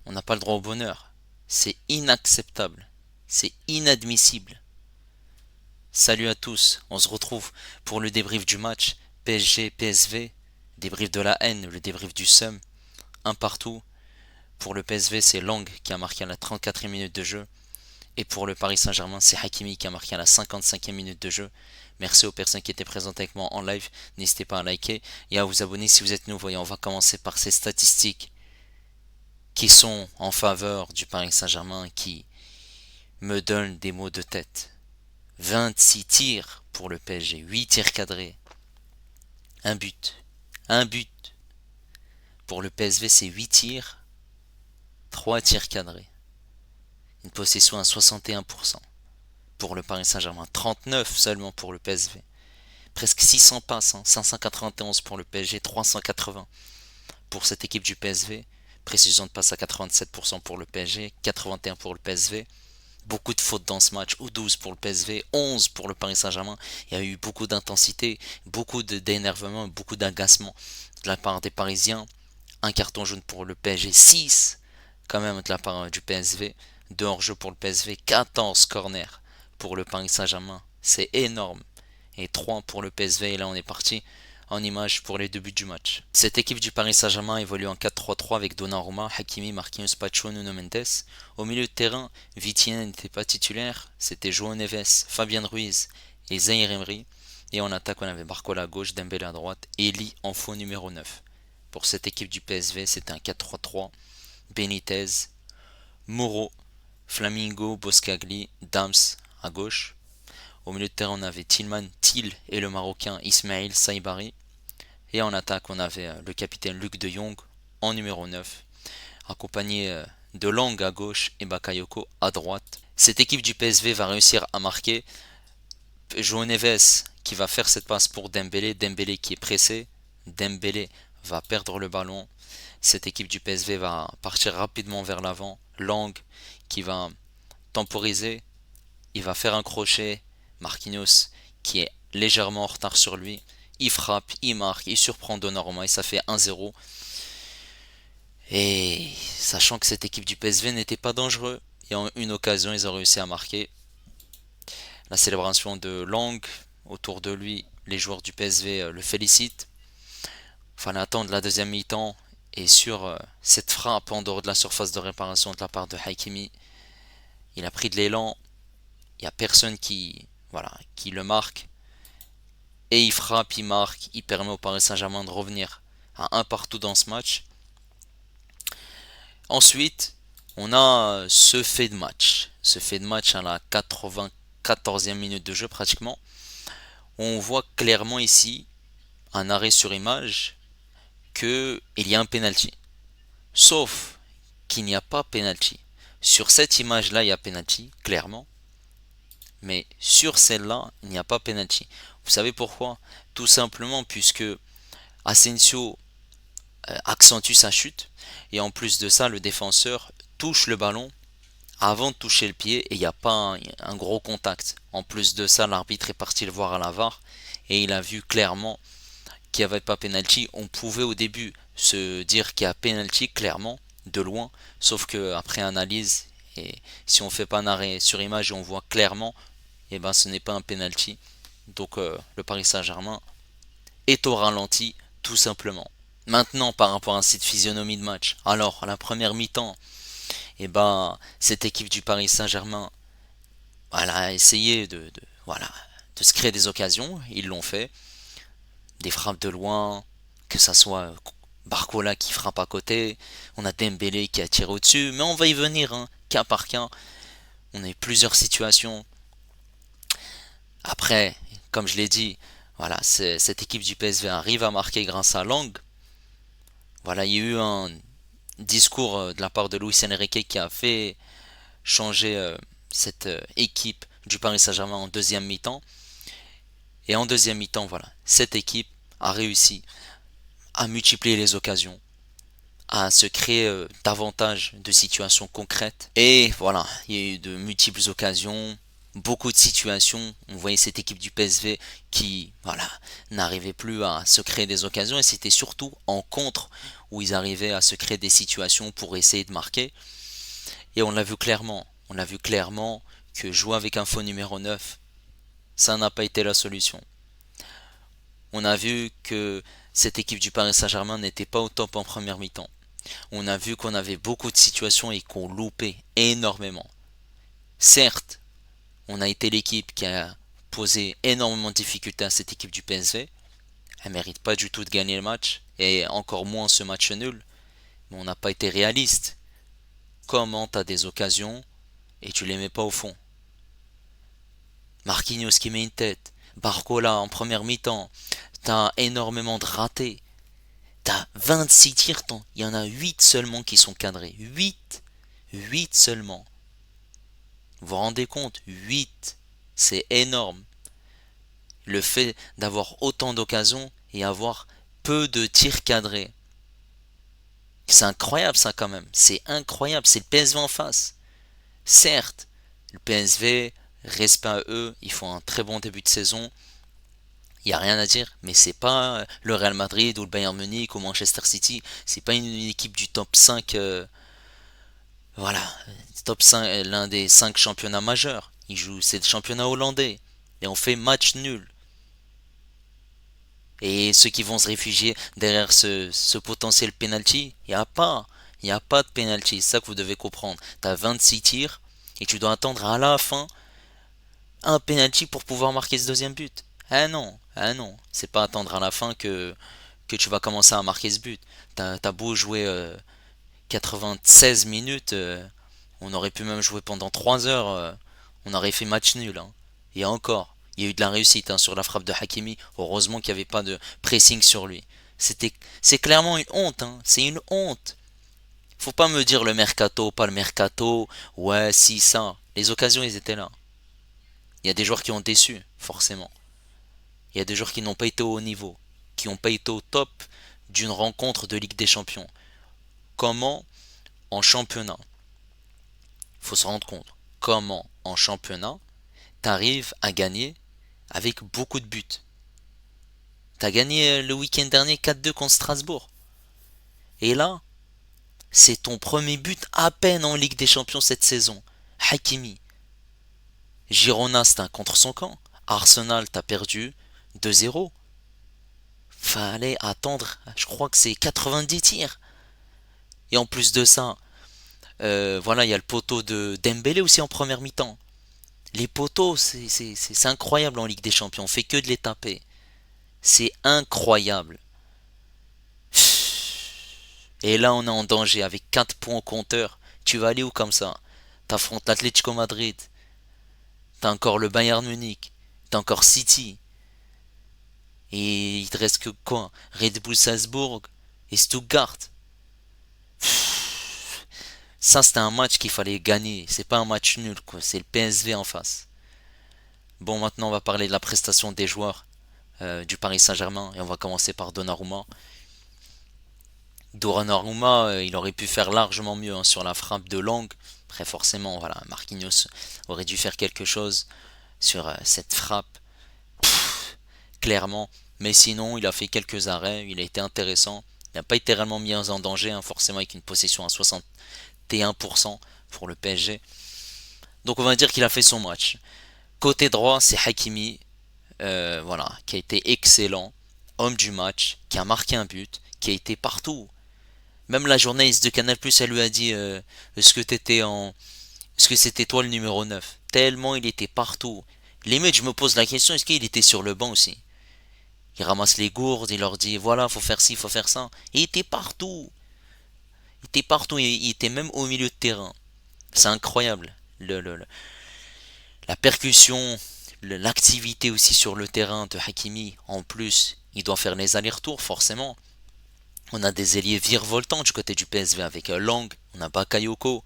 On n'a pas le droit au bonheur. C'est inacceptable. C'est inadmissible. Salut à tous, on se retrouve pour le débrief du match PSG-PSV, débrief de la haine, le débrief du seum, un partout. Pour le PSV, c'est Lang qui a marqué à la 34e minute de jeu. Et pour le Paris Saint-Germain, c'est Hakimi qui a marqué à la 55e minute de jeu. Merci aux personnes qui étaient présentes avec moi en live. N'hésitez pas à liker et à vous abonner si vous êtes nouveau. Et on va commencer par ces statistiques qui sont en faveur du Paris Saint-Germain, qui me donnent des maux de tête. 26 tirs pour le PSG, 8 tirs cadrés, un but. Un but. Pour le PSV, c'est 8 tirs, 3 tirs cadrés. Une possession à 61%. Pour le Paris Saint-Germain, 39 seulement pour le PSV. Presque 600 passes, 591 pour le PSG, 380 pour cette équipe du PSV. Précision de passe à 87% pour le PSG, 81 pour le PSV. Beaucoup de fautes dans ce match, ou 12 pour le PSV, 11 pour le Paris Saint-Germain. Il y a eu beaucoup d'intensité, beaucoup d'énervement, beaucoup d'agacement de la part des Parisiens. Un carton jaune pour le PSG, 6 quand même de la part du PSV. 2 hors-jeu pour le PSV, 14 corners pour le Paris Saint-Germain. C'est énorme. Et 3 pour le PSV. Et là, on est parti en image pour les deux buts du match. Cette équipe du Paris Saint-Germain évolue en 4-3-3 avec Donnarumma, Hakimi, Marquinhos, Pacho, Nuno Mendes. Au milieu de terrain, Vitinha n'était pas titulaire, c'était João Neves, Fabien Ruiz et Zaïre Emery. Et en attaque, on avait Barcola à gauche, Dembélé à droite et Lee en faux numéro 9. Pour cette équipe du PSV, c'était un 4-3-3. Benitez, Moreau, Flamingo, Boscagli, Dams à gauche. Au milieu de terrain, on avait Tillman, Till et le Marocain Ismail Saibari. Et en attaque, on avait le capitaine Luc de Jong en numéro 9, accompagné de Lang à gauche et Bakayoko à droite. Cette équipe du PSV va réussir à marquer. João Neves qui va faire cette passe pour Dembélé. Dembélé qui est pressé. Dembélé va perdre le ballon. Cette équipe du PSV va partir rapidement vers l'avant. Lang qui va temporiser. Il va faire un crochet. Marquinhos qui est légèrement en retard sur lui. Il frappe, il marque, il surprend Donnarumma et ça fait 1-0. Et sachant que cette équipe du PSV n'était pas dangereux, et en une occasion, ils ont réussi à marquer. La célébration de Lang, autour de lui, les joueurs du PSV le félicitent. Il fallait attendre la deuxième mi-temps, et sur cette frappe en dehors de la surface de réparation de la part de Hakimi, il a pris de l'élan. Il n'y a personne qui le marque. Et il frappe, il marque, il permet au Paris Saint-Germain de revenir à un partout dans ce match. Ensuite, on a ce fait de match. Ce fait de match à la 94e minute de jeu pratiquement. On voit clairement ici, un arrêt sur image, qu'il y a un penalty. Sauf qu'il n'y a pas penalty. Sur cette image-là, il y a penalty, clairement. Mais sur celle-là, il n'y a pas penalty. Vous savez pourquoi? Tout simplement puisque Asensio accentue sa chute. Et en plus de ça, le défenseur touche le ballon avant de toucher le pied et il n'y a pas un gros contact. En plus de ça, l'arbitre est parti le voir à la VAR et il a vu clairement qu'il n'y avait pas penalty. On pouvait au début se dire qu'il y a penalty clairement de loin, sauf que après analyse et si on fait pas un arrêt sur image et on voit clairement, et ben ce n'est pas un penalty. Donc le Paris Saint-Germain est au ralenti tout simplement. Maintenant par rapport à cette physionomie de match. Alors à la première mi-temps, et ben cette équipe du Paris Saint-Germain voilà, a essayé voilà, de se créer des occasions, ils l'ont fait, des frappes de loin, que ça soit Barcola qui frappe à côté, on a Dembélé qui a tiré au-dessus, mais on va y venir, cas par cas, on a eu plusieurs situations. Après, comme je l'ai dit, voilà, cette équipe du PSV arrive à marquer grâce à Lang. Voilà, il y a eu un discours de la part de Luis Enrique qui a fait changer cette équipe du Paris Saint-Germain en deuxième mi-temps. Et en deuxième mi-temps, voilà, cette équipe a réussi à multiplier les occasions, à se créer davantage de situations concrètes. Et voilà, il y a eu de multiples occasions. beaucoup de situations. On voyait cette équipe du PSV qui, voilà, n'arrivait plus à se créer des occasions et c'était surtout en contre où ils arrivaient à se créer des situations pour essayer de marquer. Et on l'a vu clairement. On a vu clairement que jouer avec un faux numéro 9, ça n'a pas été la solution. On a vu que cette équipe du Paris Saint-Germain n'était pas au top en première mi-temps. On a vu qu'on avait beaucoup de situations et qu'on loupait énormément. Certes, on a été l'équipe qui a posé énormément de difficultés à cette équipe du PSV. Elle mérite pas du tout de gagner le match, et encore moins ce match nul. Mais on n'a pas été réaliste. Comment t'as des occasions et tu les mets pas au fond? Marquinhos qui met une tête. Barcola en première mi-temps. T'as énormément de ratés. T'as 26 tirs, il y en a 8 seulement qui sont cadrés. 8, 8 seulement. Vous vous rendez compte? 8. C'est énorme. Le fait d'avoir autant d'occasions et avoir peu de tirs cadrés. C'est incroyable ça quand même. C'est incroyable. C'est le PSV en face. Certes, le PSV, respect à eux, ils font un très bon début de saison. Il n'y a rien à dire, mais c'est pas le Real Madrid ou le Bayern Munich ou Manchester City. C'est pas une équipe du top 5. Voilà, top 5, l'un des 5 championnats majeurs. Ils jouent, c'est le championnat hollandais. Et on fait match nul. Et ceux qui vont se réfugier derrière ce potentiel penalty, il n'y a pas. Il n'y a pas de penalty. C'est ça que vous devez comprendre. Tu as 26 tirs et tu dois attendre à la fin un penalty pour pouvoir marquer ce deuxième but. Ah non. C'est pas attendre à la fin que tu vas commencer à marquer ce but. T'as beau jouer 96 minutes, on aurait pu même jouer pendant 3 heures, on aurait fait match nul, hein. Et encore, il y a eu de la réussite, hein, sur la frappe de Hakimi. Heureusement qu'il n'y avait pas de pressing sur lui. C'est clairement une honte, hein. C'est une honte. Faut pas me dire le mercato, pas le mercato. Ouais, si, ça. Les occasions, ils étaient là. Il y a des joueurs qui ont déçu, forcément. Il y a des joueurs qui n'ont pas été au haut niveau, qui n'ont pas été au top d'une rencontre de Ligue des Champions. Comment en championnat, faut se rendre compte, comment en championnat, t'arrives à gagner avec beaucoup de buts. T'as gagné le week-end dernier 4-2 contre Strasbourg. Et là, c'est ton premier but à peine en Ligue des Champions cette saison. Hakimi. Girona, c'est un contre son camp. Arsenal, t'as perdu 2-0. Fallait attendre, je crois que c'est 90 tirs. Et en plus de ça, voilà, il y a le poteau de Dembélé aussi en première mi-temps. Les poteaux, c'est incroyable en Ligue des Champions. On fait que de les taper. C'est incroyable. Et là, on est en danger avec 4 points au compteur. Tu vas aller où comme ça? T'affrontes l'Atlético Madrid. T'as encore le Bayern Munich. T'as encore City. Et il te reste que quoi? Red Bull Salzbourg et Stuttgart. Ça, c'était un match qu'il fallait gagner. C'est pas un match nul, quoi. C'est le PSV en face. Bon, maintenant, on va parler de la prestation des joueurs du Paris Saint-Germain. Et on va commencer par Donnarumma. Donnarumma, il aurait pu faire largement mieux, hein, sur la frappe de Long. Après, forcément, voilà, Marquinhos aurait dû faire quelque chose sur cette frappe, clairement. Mais sinon, il a fait quelques arrêts, il a été intéressant. Il n'a pas été réellement mis en danger, hein, forcément, avec une possession à 61% pour le PSG. Donc on va dire qu'il a fait son match. Côté droit, c'est Hakimi, voilà, qui a été excellent, homme du match, qui a marqué un but, qui a été partout. Même la journaliste de Canal+, elle lui a dit, est-ce que t'étais en... Est-ce que c'était toi le numéro 9? Tellement il était partout. Limite, je me pose la question, est-ce qu'il était sur le banc aussi? Il ramasse les gourdes, il leur dit, voilà, faut faire ci, faut faire ça. Il était partout. Il était partout, il était même au milieu de terrain. C'est incroyable. La percussion, l'activité aussi sur le terrain de Hakimi. En plus, il doit faire les allers-retours, forcément. On a des ailiers virevoltants du côté du PSV avec Lang, on a Bakayoko.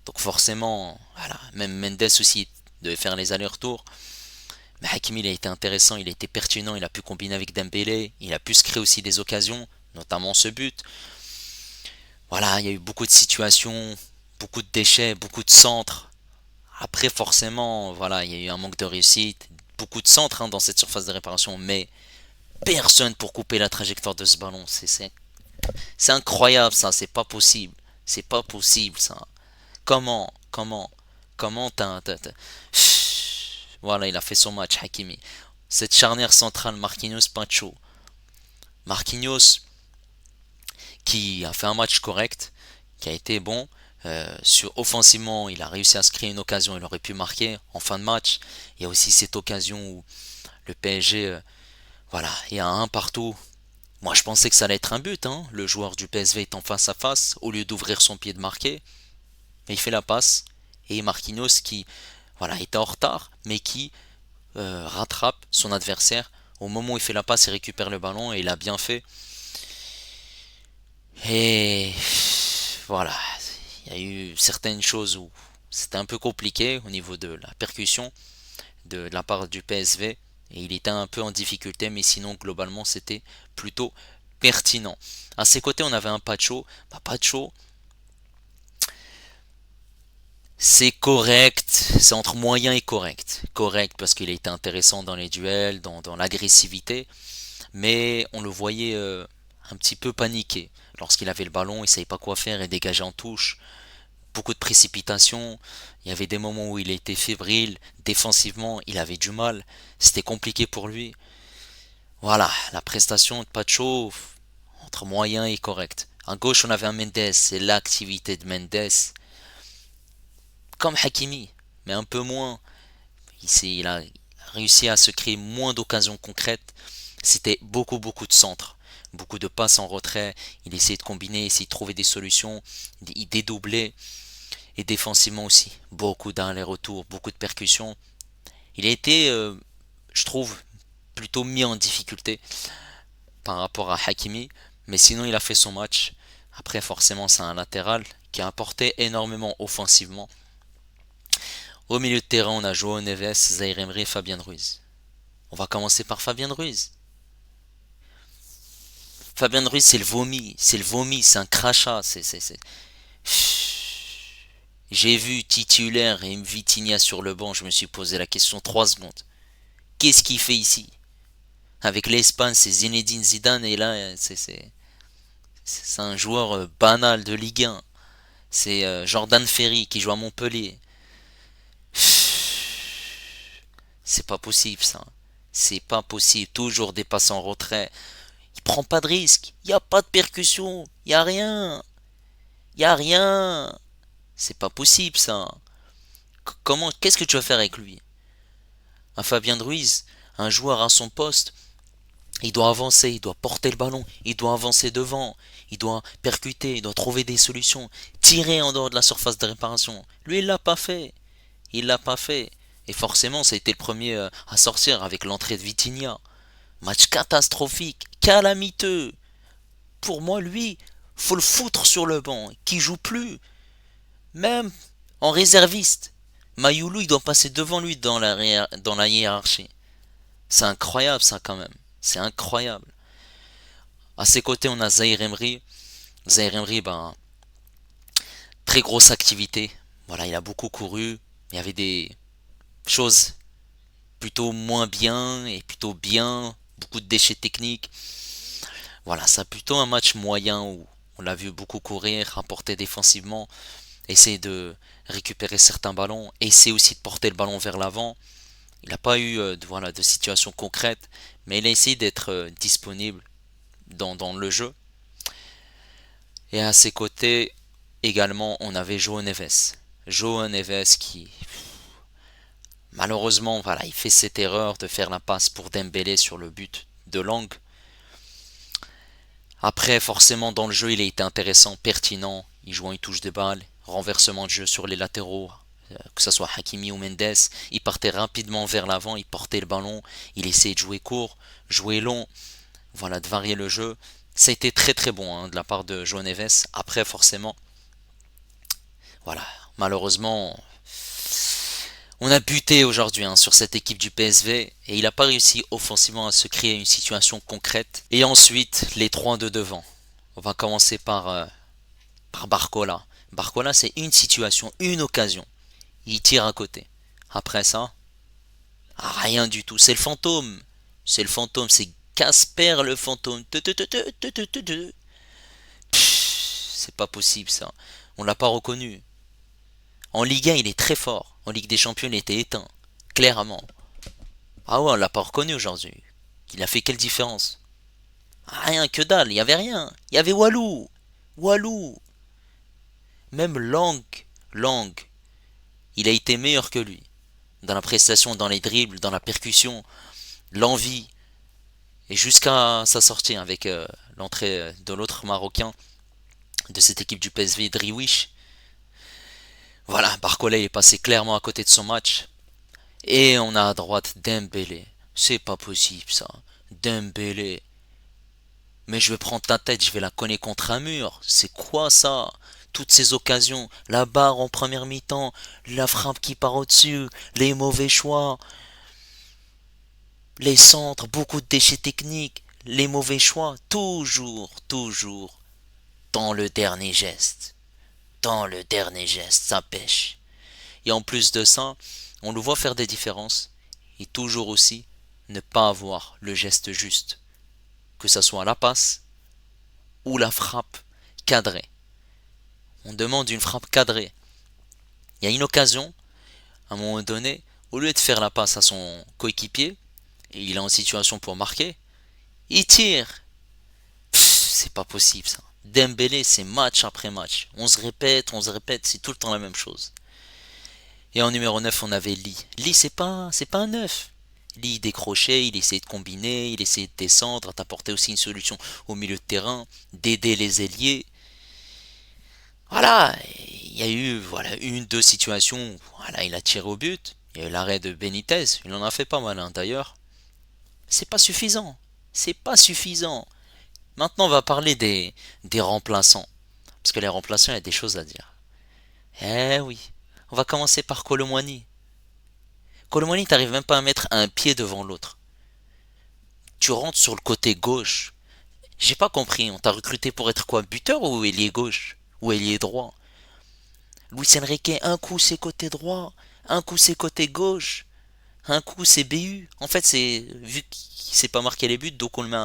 Donc forcément, voilà, même Mendes aussi devait faire les allers-retours. Mais Hakimi, il a été intéressant, il a été pertinent, il a pu combiner avec Dembélé, il a pu se créer aussi des occasions, notamment ce but. Voilà, il y a eu beaucoup de situations, beaucoup de déchets, beaucoup de centres. Après, forcément, voilà, il y a eu un manque de réussite, beaucoup de centres dans cette surface de réparation, mais personne pour couper la trajectoire de ce ballon. C'est incroyable ça, c'est pas possible. C'est pas possible ça. Comment Voilà, il a fait son match, Hakimi. Cette charnière centrale, Marquinhos, Pacho. Marquinhos, qui a fait un match correct, qui a été bon. Offensivement, il a réussi à se créer une occasion, il aurait pu marquer en fin de match. Il y a aussi cette occasion où le PSG, voilà, il y a un partout. Moi, je pensais que ça allait être un but, hein. Le joueur du PSV est en face à face, au lieu d'ouvrir son pied de marquer. Mais il fait la passe. Et Marquinhos qui, voilà, était en retard, mais qui rattrape son adversaire. Au moment où il fait la passe, il récupère le ballon et il a bien fait. Et voilà, il y a eu certaines choses où c'était un peu compliqué au niveau de la percussion de la part du PSV. Et il était un peu en difficulté, mais sinon, globalement, c'était plutôt pertinent. À ses côtés, on avait un Pacho. Pacho, c'est correct, c'est entre moyen et correct. Correct parce qu'il était intéressant dans les duels, dans l'agressivité, mais on le voyait un petit peu paniqué. Lorsqu'il avait le ballon, il savait pas quoi faire et dégager en touche. Beaucoup de précipitation. Il y avait des moments où il était fébrile. Défensivement, il avait du mal. C'était compliqué pour lui. Voilà, la prestation de Pacho, entre moyen et correct. À gauche, on avait un Mendes. C'est l'activité de Mendes. Comme Hakimi, mais un peu moins. Il a réussi à se créer moins d'occasions concrètes. C'était beaucoup de centres, beaucoup de passes en retrait. Il essayait de combiner, essayait de trouver des solutions. Il dédoublait. Et défensivement aussi. Beaucoup d'allers-retours, beaucoup de percussions. Il a été, je trouve, plutôt mis en difficulté par rapport à Hakimi. Mais sinon, il a fait son match. Après, forcément, c'est un latéral qui a apporté énormément offensivement. Au milieu de terrain, on a Joao Neves, Zaire Emery et Fabien Ruiz. On va commencer par Fabien Ruiz. Fabien Ruiz, c'est le vomi, c'est un crachat. J'ai vu titulaire et Vitinha sur le banc, je me suis posé la question 3 secondes. Qu'est-ce qu'il fait ici? Avec l'Espagne, c'est Zinedine Zidane et là, c'est un joueur banal de Ligue 1. C'est Jordan Ferry qui joue à Montpellier. C'est pas possible ça. C'est pas possible. Toujours des passes en retrait. Il prend pas de risque. Il n'y a pas de percussion. Il n'y a rien. Il n'y a rien. C'est pas possible ça. Qu'est-ce que tu vas faire avec lui? Un Fabien Ruiz, un joueur à son poste, il doit avancer, il doit porter le ballon, il doit avancer devant, il doit percuter, il doit trouver des solutions, tirer en dehors de la surface de réparation. Lui, il l'a pas fait. Il l'a pas fait. Et forcément, ça a été le premier à sortir avec l'entrée de Vitinha. Match catastrophique, calamiteux. Pour moi, lui, faut le foutre sur le banc, qui joue plus. Même en réserviste. Mayoulou, il doit passer devant lui dans la hiérarchie. C'est incroyable ça quand même. C'est incroyable. À ses côtés, on a Zahir Emery. Zahir Emery, ben, très grosse activité. Voilà, il a beaucoup couru. Il y avait des choses plutôt moins bien et plutôt bien. Beaucoup de déchets techniques. Voilà, c'est plutôt un match moyen où on l'a vu beaucoup courir, rapporter défensivement, essayer de récupérer certains ballons, essayer aussi de porter le ballon vers l'avant. Il n'a pas eu voilà, de situation concrète, mais il a essayé d'être disponible dans le jeu. Et à ses côtés, également, on avait João Neves. João Neves qui, malheureusement, voilà, il fait cette erreur de faire la passe pour Dembélé sur le but de Lang. Après, forcément, dans le jeu, il a été intéressant, pertinent. Il jouait une touche de balle, renversement de jeu sur les latéraux, que ce soit Hakimi ou Mendes. Il partait rapidement vers l'avant, il portait le ballon, il essayait de jouer court, jouer long, voilà, de varier le jeu. Ça a été très bon hein, de la part de João Neves. Après, forcément, voilà, malheureusement, on a buté aujourd'hui hein, sur cette équipe du PSV et il n'a pas réussi offensivement à se créer une situation concrète. Et ensuite, les trois de devant. On va commencer par Barcola. Barcola, c'est une situation, une occasion. il tire à côté. Après ça, rien du tout. C'est le fantôme. C'est le fantôme. C'est Casper le fantôme. C'est pas possible ça. On l'a pas reconnu. En Ligue 1, il est très fort. En Ligue des Champions, il était éteint. Clairement. Ah ouais, on l'a pas reconnu aujourd'hui. Il a fait quelle différence? Rien, que dalle. Il y avait rien. Il y avait Walou. Walou. Même Lang, il a été meilleur que lui. Dans la prestation, dans les dribbles, dans la percussion, l'envie. Et jusqu'à sa sortie avec l'entrée de l'autre Marocain de cette équipe du PSV, Driwish. Voilà, Barcola est passé clairement à côté de son match. Et on a à droite Dembélé. C'est pas possible ça. Dembélé. Mais je vais prendre ta tête, je vais la cogner contre un mur. C'est quoi ça? Toutes ces occasions, la barre en première mi-temps, la frappe qui part au-dessus, les mauvais choix, les centres, beaucoup de déchets techniques, les mauvais choix, toujours dans le dernier geste. Dans le dernier geste, ça pêche. Et en plus de ça, on le voit faire des différences et toujours aussi ne pas avoir le geste juste, que ça soit la passe ou la frappe cadrée. On demande une frappe cadrée. Il y a une occasion, à un moment donné, au lieu de faire la passe à son coéquipier, et il est en situation pour marquer, il tire. C'est pas possible ça. Dembélé, c'est match après match. On se répète, c'est tout le temps la même chose. Et en numéro 9, on avait Lee. Lee, c'est pas un 9. Lee, il décrochait, il essayait de combiner, il essayait de descendre, d'apporter aussi une solution au milieu de terrain, d'aider les ailiers. Voilà, il y a eu deux situations où voilà, il a tiré au but. Il y a eu l'arrêt de Benitez, il en a fait pas mal d'ailleurs. C'est pas suffisant. C'est pas suffisant. Maintenant, on va parler des remplaçants. Parce que les remplaçants, il y a des choses à dire. Eh oui. On va commencer par Colomwani. Colomwani, t'arrives même pas à mettre un pied devant l'autre. Tu rentres sur le côté gauche. J'ai pas compris. On t'a recruté pour être quoi? Buteur ou ailier gauche? Ou ailier droit? Luis Enrique, un coup c'est côté droit, un coup c'est côté gauche, un coup c'est BU. En fait, c'est vu qu'il sait pas marquer les buts, donc on le met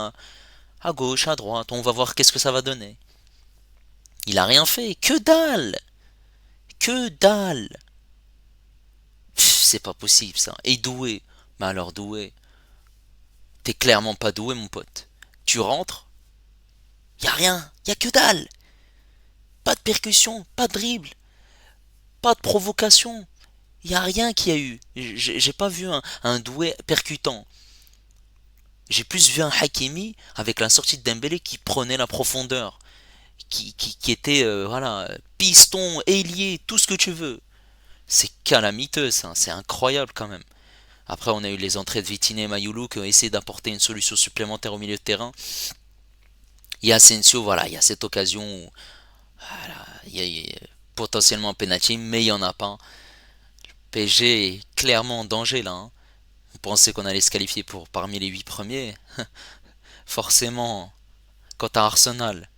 à gauche, à droite. On va voir qu'est-ce que ça va donner. Il a rien fait. Que dalle! Que dalle! C'est pas possible ça. Et doué. Mais alors doué. T'es clairement pas doué mon pote. Tu rentres, y a rien, y a que dalle. Pas de percussion, pas de dribble, pas de provocation. Y a rien qui a eu. J'ai pas vu un doué percutant. J'ai plus vu un Hakimi avec la sortie de Dembélé qui prenait la profondeur, qui était voilà, piston, ailier, tout ce que tu veux. C'est calamiteux ça, c'est incroyable quand même. Après on a eu les entrées de Vitinha et Mayoulou qui ont essayé d'apporter une solution supplémentaire au milieu de terrain. Il y a Asensio, voilà, il y a cette occasion où voilà, il y a potentiellement un penalty, mais il n'y en a pas. PSG est clairement en danger là, hein. On pensait qu'on allait se qualifier pour parmi les 8 premiers. Forcément, quand t'as Arsenal,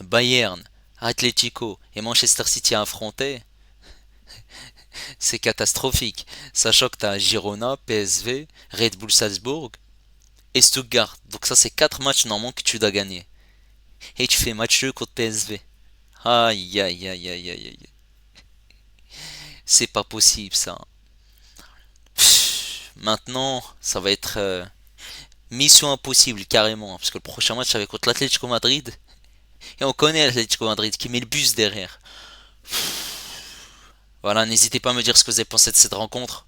Bayern, Atletico et Manchester City à affronter, c'est catastrophique. Sachant que t'as Girona, PSV, Red Bull Salzbourg et Stuttgart. Donc ça c'est 4 matchs normalement que tu dois gagner. Et tu fais match 2 contre PSV. Aïe aïe aïe aïe aïe aïe. C'est pas possible ça. Maintenant, ça va être mission impossible carrément. Parce que le prochain match ça va être contre l'Atlético Madrid. Et on connaît l'Atlético Madrid qui met le bus derrière. Voilà, n'hésitez pas à me dire ce que vous avez pensé de cette rencontre.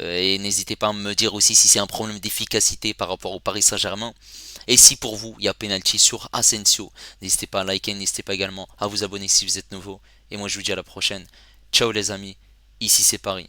Et n'hésitez pas à me dire aussi si c'est un problème d'efficacité par rapport au Paris Saint-Germain. Et si pour vous, il y a penalty sur Asensio. N'hésitez pas à liker, n'hésitez pas également à vous abonner si vous êtes nouveau. Et moi je vous dis à la prochaine. Ciao les amis, ici c'est Paris.